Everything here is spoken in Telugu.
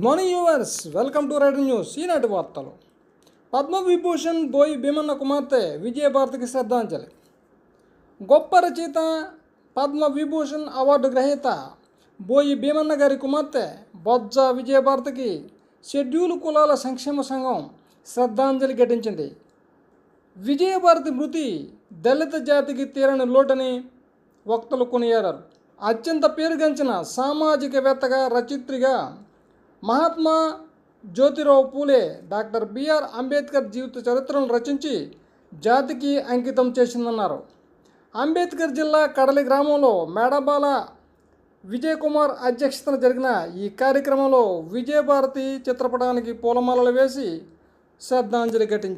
Morning yours, welcome to Rider News. ఈనాటి వార్తలు. పద్మవిభూషణ్ బోయి భీమన్న కుమార్తె విజయభారతికి శ్రద్ధాంజలి. గొప్ప రచయిత, పద్మవిభూషణ్ అవార్డు గ్రహీత బోయి భీమన్న గారి కుమార్తె బొజ్జ విజయభారతికి షెడ్యూల్ కులాల సంక్షేమ సంఘం శ్రద్ధాంజలి ఘటించింది. విజయభారతి మృతి దళిత జాతికి తీరని లోటని వక్తలు కొనియాడారు. అత్యంత పేరుగాంచిన సామాజికవేత్తగా, రచయిత్రిగా మహాత్మా జ్యోతిరావు పూలే, డాక్టర్ బిఆర్ అంబేద్కర్ జీవిత చరిత్రను రచించి జాతికి అంకితం చేసిందన్నారు. అంబేద్కర్ జిల్లా కడలి గ్రామంలో మేడబాల విజయ్ కుమార్ అధ్యక్షతన జరిగిన ఈ కార్యక్రమంలో విజయభారతి చిత్రపటానికి పూలమాలలు వేసి శ్రద్ధాంజలి ఘటించారు.